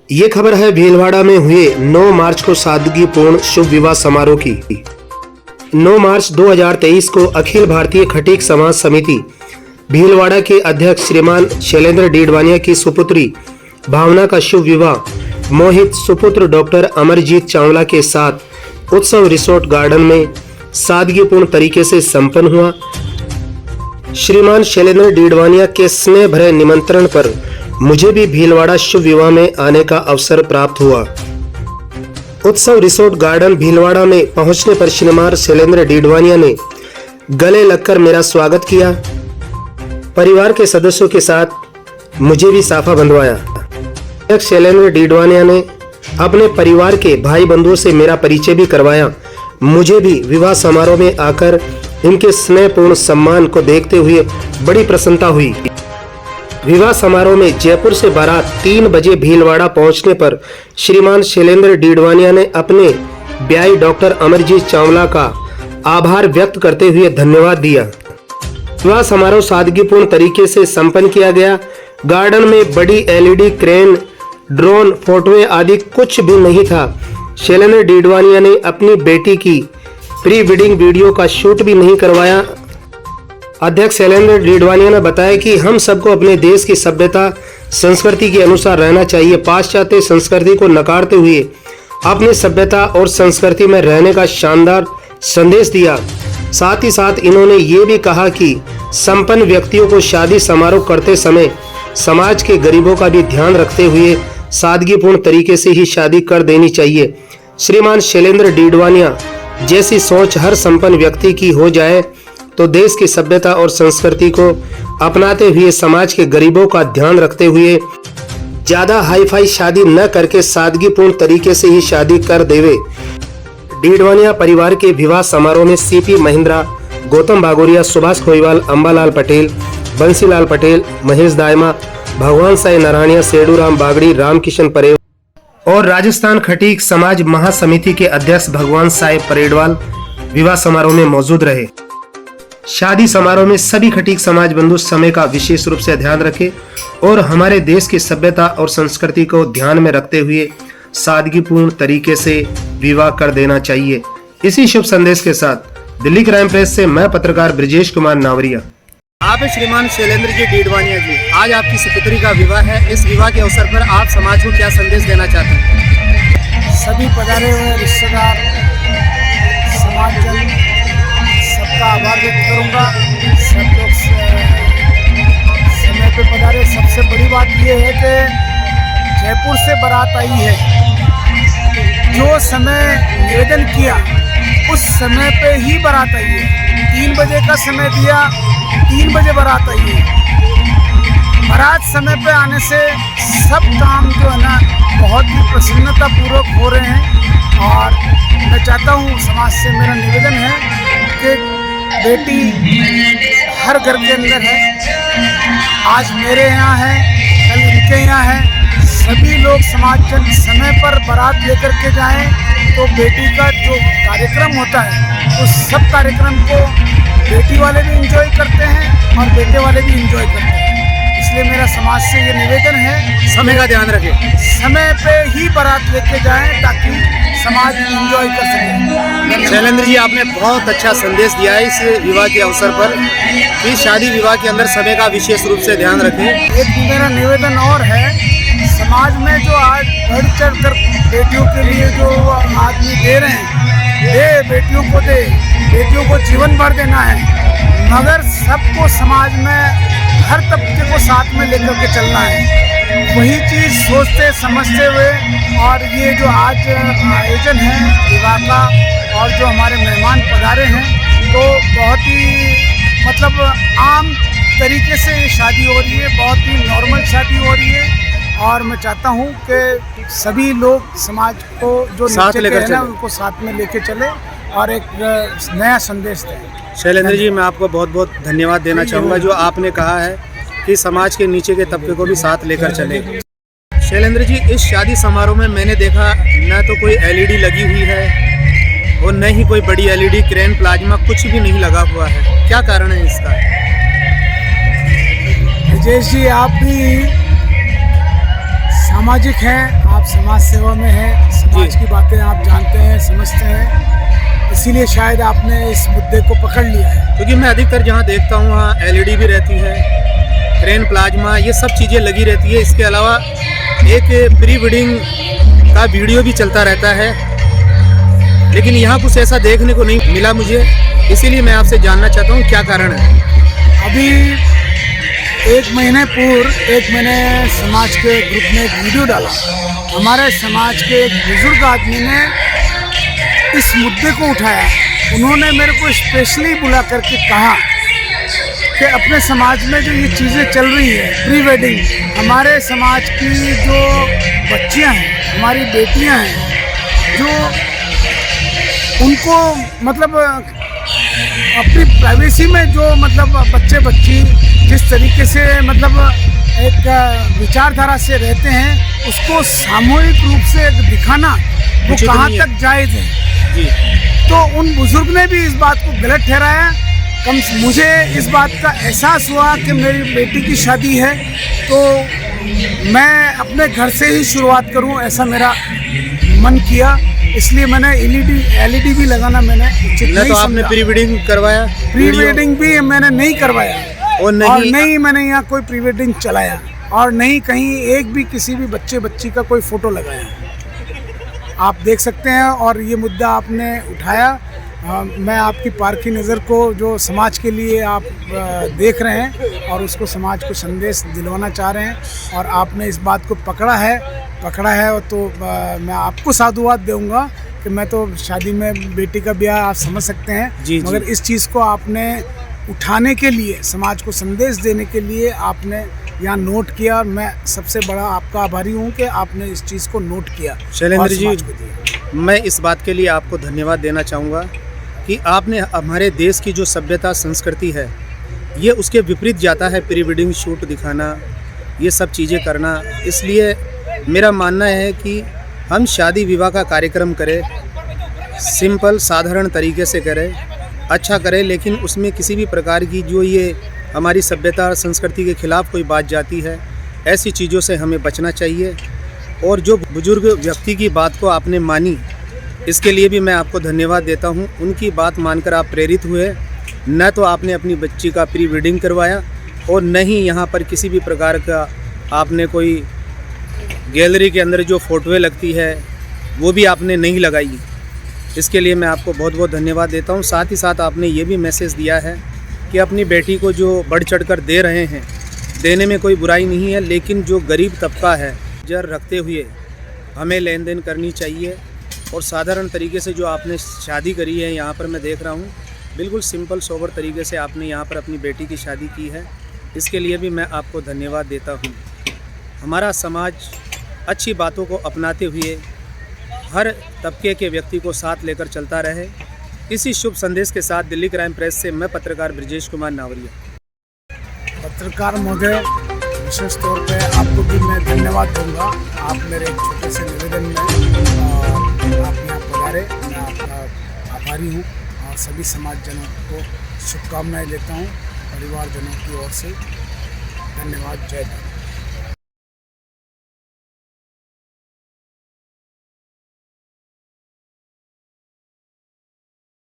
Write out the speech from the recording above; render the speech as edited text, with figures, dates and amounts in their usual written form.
ये खबर है भीलवाड़ा में हुए 9 मार्च को सादगीपूर्ण शुभ विवाह समारोह की। 9 मार्च 2023 को अखिल भारतीय खटीक समाज समिति भीलवाड़ा के अध्यक्ष श्रीमान शैलेंद्र डीडवानिया की सुपुत्री भावना का शुभ विवाह मोहित सुपुत्र डॉक्टर अमरजीत चावला के साथ उत्सव रिसोर्ट गार्डन में सादगीपूर्ण तरीके से संपन्न हुआ। श्रीमान शैलेंद्र डीडवानिया के स्नेह भरे निमंत्रण पर मुझे भी भीलवाड़ा शुभ विवाह में आने का अवसर प्राप्त हुआ। उत्सव रिसोर्ट गार्डन भीलवाड़ा में पहुंचने पर श्रीमान शैलेंद्र डीडवानिया ने गले लगकर मेरा स्वागत किया। परिवार के सदस्यों के साथ मुझे भी साफा बंधवाया। अध्यक्ष शैलेंद्र डीडवानिया ने अपने परिवार के भाई बंधुओं से मेरा परिचय भी करवाया। मुझे भी विवाह समारोह में आकर इनके स्नेहपूर्ण सम्मान को देखते हुए बड़ी प्रसन्नता हुई। विवाह समारोह में जयपुर से बारात 3 बजे भीलवाड़ा पहुंचने पर श्रीमान शैलेंद्र डीडवानिया ने अपने ब्याही डॉक्टर अमरजीत चावला का आभार व्यक्त करते हुए धन्यवाद दिया। विवाह समारोह सादगीपूर्ण तरीके से संपन्न किया गया। गार्डन में बड़ी एलईडी क्रेन, ड्रोन, फोटोएं आदि कुछ भी नहीं था। शैलेंद्र डीडवानिया ने अपनी बेटी की प्री वेडिंग वीडियो का शूट भी नहीं करवाया। अध्यक्ष शैलेंद्र डीडवानिया ने बताया कि हम सबको अपने देश की सभ्यता संस्कृति के अनुसार रहना चाहिए। पाश्चात्य संस्कृति को नकारते हुए अपनी सभ्यता और संस्कृति में रहने का शानदार संदेश दिया। साथ ही साथ इन्होंने ये भी कहा कि संपन्न व्यक्तियों को शादी समारोह करते समय समाज के गरीबों का भी ध्यान रखते हुए सादगीपूर्ण तरीके से ही शादी कर देनी चाहिए। श्रीमान शैलेंद्र डीडवानिया जैसी सोच हर संपन्न व्यक्ति की हो जाए तो देश की सभ्यता और संस्कृति को अपनाते हुए समाज के गरीबों का ध्यान रखते हुए ज्यादा हाईफाई शादी न करके सादगीपूर्ण तरीके से ही शादी कर देवे। डीडवानिया परिवार के विवाह समारोह में सीपी महिंद्रा, गौतम बागोरिया, सुभाष खोईवाल, अंबालाल पटेल, बंसीलाल पटेल, महेश दायमा, भगवान साई नारायणिया, सेडूराम बागड़ी, रामकिशन परेव और राजस्थान खटीक समाज महासमिति के अध्यक्ष भगवान साई परेडवाल विवाह समारोह में मौजूद रहे। शादी समारोह में सभी खटीक समाज बंधु समय का विशेष रूप से ध्यान रखें और हमारे देश की सभ्यता और संस्कृति को ध्यान में रखते हुए सादगीपूर्ण तरीके से विवाह कर देना चाहिए। इसी शुभ संदेश के साथ दिल्ली क्राइम प्रेस से मैं पत्रकार ब्रिजेश कुमार नावरिया। आप श्रीमान शैलेंद्र जी डीडवानिया जी, आज आपकी सुपुत्री का विवाह है। इस विवाह के अवसर पर आप समाज को क्या संदेश देना चाहते हैं? सभी पधारे हुए रिश्तेदार, समाजजन सबका आभार व्यक्त करूंगा। सब लोग समय पे पधारे। सबसे बड़ी बात यह है कि जयपुर से बारात आई है। जो समय निवेदन किया उस समय पे ही बारात आई है। 3 बजे का समय दिया, 3 बजे बारात आई है। बारात समय पे आने से सब काम जो है ना बहुत ही प्रसन्नता पूर्वक हो रहे हैं। और मैं चाहता हूँ, समाज से मेरा निवेदन है कि बेटी हर घर के अंदर है। आज मेरे यहाँ है, कल इनके यहाँ है। सभी लोग समाजजन समय पर बारात लेकर के जाएं तो बेटी का जो कार्यक्रम होता है उस सब कार्यक्रम को बेटी वाले भी एंजॉय करते हैं और बेटे वाले भी एंजॉय करते हैं। इसलिए मेरा समाज से ये निवेदन है, समय का ध्यान रखें, समय पे ही बारात लेके जाएं ताकि समाज एंजॉय कर सके। शैलेंद्र जी, आपने बहुत अच्छा संदेश दिया है इस विवाह के अवसर पर कि शादी विवाह के अंदर समय का विशेष रूप से ध्यान रखें। एक मेरा निवेदन और है, समाज में जो आज बढ़ चढ़ कर बेटियों के लिए जो आदमी दे रहे हैं, दे बेटियों को दे, बेटियों को जीवन भर देना है, मगर सबको समाज में हर तबके को साथ में लेकर के चलना है। वही चीज़ सोचते समझते हुए और ये जो आज आयोजन है विवाह का और जो हमारे मेहमान पधारे हैं, तो बहुत ही मतलब आम तरीके से ये शादी हो रही है, बहुत ही नॉर्मल शादी हो रही है। और मैं चाहता हूँ कि सभी लोग समाज को जो साथ लेकर चले, उनको साथ में लेके चले और एक नया संदेश दें। शैलेंद्र जी, मैं आपको बहुत बहुत धन्यवाद देना चाहूँगा जो आपने कहा है कि समाज के नीचे के तबके को भी साथ लेकर चले। शैलेंद्र जी, इस शादी समारोह में मैंने देखा न तो कोई एलईडी लगी हुई है और न ही कोई बड़ी एलईडी क्रेन प्लाज्मा कुछ भी नहीं लगा हुआ है। क्या कारण है इसका? ब्रिजेश जी, आप भी सामाजिक हैं, आप समाज सेवा में हैं, समाज जी। की बातें आप जानते हैं, समझते हैं, इसीलिए शायद आपने इस मुद्दे को पकड़ लिया है। क्योंकि मैं अधिकतर जहाँ देखता हूँ वहाँ एलईडी भी रहती है, क्रेन प्लाज्मा, ये सब चीज़ें लगी रहती है। इसके अलावा एक प्री वेडिंग का वीडियो भी चलता रहता है, लेकिन यहाँ कुछ ऐसा देखने को नहीं मिला मुझे। इसीलिए मैं आपसे जानना चाहता हूँ क्या कारण है। अभी एक महीने पूर्व मैंने समाज के ग्रुप में एक वीडियो डाला। हमारे समाज के एक बुजुर्ग आदमी ने इस मुद्दे को उठाया। उन्होंने मेरे को स्पेशली बुला करके कहा कि अपने समाज में जो ये चीज़ें चल रही है, प्री वेडिंग, हमारे समाज की जो बच्चियां हैं, हमारी बेटियां हैं, जो उनको मतलब अपनी प्राइवेसी में जो मतलब बच्चे बच्ची जिस तरीके से मतलब एक विचारधारा से रहते हैं, उसको सामूहिक रूप से दिखाना वो उचित कहाँ नहीं है। तक जायज़ है। जी, तो उन बुजुर्ग ने भी इस बात को गलत ठहराया। मुझे इस बात का एहसास हुआ कि मेरी बेटी की शादी है, तो मैं अपने घर से ही शुरुआत करूं, ऐसा मेरा मन किया। इसलिए मैंने एलईडी भी लगाना मैंने उचित न नहीं तो आपने समझा। प्री वेडिंग करवाया, प्री वीडियो, वेडिंग भी मैंने नहीं करवाया और और नहीं नहीं मैंने यहाँ कोई प्री वेडिंग चलाया और नहीं कहीं एक भी किसी भी बच्चे बच्ची का कोई फ़ोटो लगाया। आप देख सकते हैं और ये मुद्दा आपने उठाया। मैं आपकी पारखी नज़र को जो समाज के लिए आप देख रहे हैं और उसको समाज को संदेश दिलवाना चाह रहे हैं और आपने इस बात को पकड़ा है तो मैं आपको साधुवाद दूंगा कि मैं तो शादी में बेटी का ब्याह आप समझ सकते हैं, जी, मगर इस चीज़ को आपने उठाने के लिए, समाज को संदेश देने के लिए आपने यहाँ नोट किया। मैं सबसे बड़ा आपका आभारी हूँ कि आपने इस चीज़ को नोट किया। शैलेंद्र और जी, समाज को दिया। मैं इस बात के लिए आपको धन्यवाद देना चाहूँगा कि आपने हमारे देश की जो सभ्यता संस्कृति है, ये उसके विपरीत जाता है प्री वेडिंग शूट दिखाना, ये सब चीज़ें करना। इसलिए मेरा मानना है कि हम शादी विवाह का कार्यक्रम करें, सिंपल साधारण तरीके से करें, अच्छा करें, लेकिन उसमें किसी भी प्रकार की जो ये हमारी सभ्यता और संस्कृति के खिलाफ कोई बात जाती है, ऐसी चीज़ों से हमें बचना चाहिए। और जो बुजुर्ग व्यक्ति की बात को आपने मानी, इसके लिए भी मैं आपको धन्यवाद देता हूं। उनकी बात मानकर आप प्रेरित हुए, न तो आपने अपनी बच्ची का प्री वेडिंग करवाया और न ही यहाँ पर किसी भी प्रकार का आपने कोई गैलरी के अंदर जो फ़ोटोएँ लगती है वो भी आपने नहीं लगाई। इसके लिए मैं आपको बहुत बहुत धन्यवाद देता हूँ। साथ ही साथ आपने ये भी मैसेज दिया है कि अपनी बेटी को जो बढ़ चढ़ कर दे रहे हैं, देने में कोई बुराई नहीं है, लेकिन जो गरीब तबका है, जर रखते हुए हमें लेन देन करनी चाहिए। और साधारण तरीके से जो आपने शादी करी है, यहाँ पर मैं देख रहा हूँ बिल्कुल सिंपल सोबर तरीके से आपने यहाँ पर अपनी बेटी की शादी की है। इसके लिए भी मैं आपको धन्यवाद देता हूँ। हमारा समाज अच्छी बातों को अपनाते हुए हर तबके के व्यक्ति को साथ लेकर चलता रहे। इसी शुभ संदेश के साथ दिल्ली क्राइम प्रेस से मैं पत्रकार ब्रजेश कुमार नावरिया। पत्रकार महोदय, विशेष तौर पे आपको भी मैं धन्यवाद दूंगा। आप मेरे एक छोटे से निवेदन में आप यहाँ पधारे, मैं आपका आभारी हूँ और सभी समाजजनों को शुभकामनाएं देता हूँ परिवारजनों की ओर से। धन्यवाद। जय हिंद।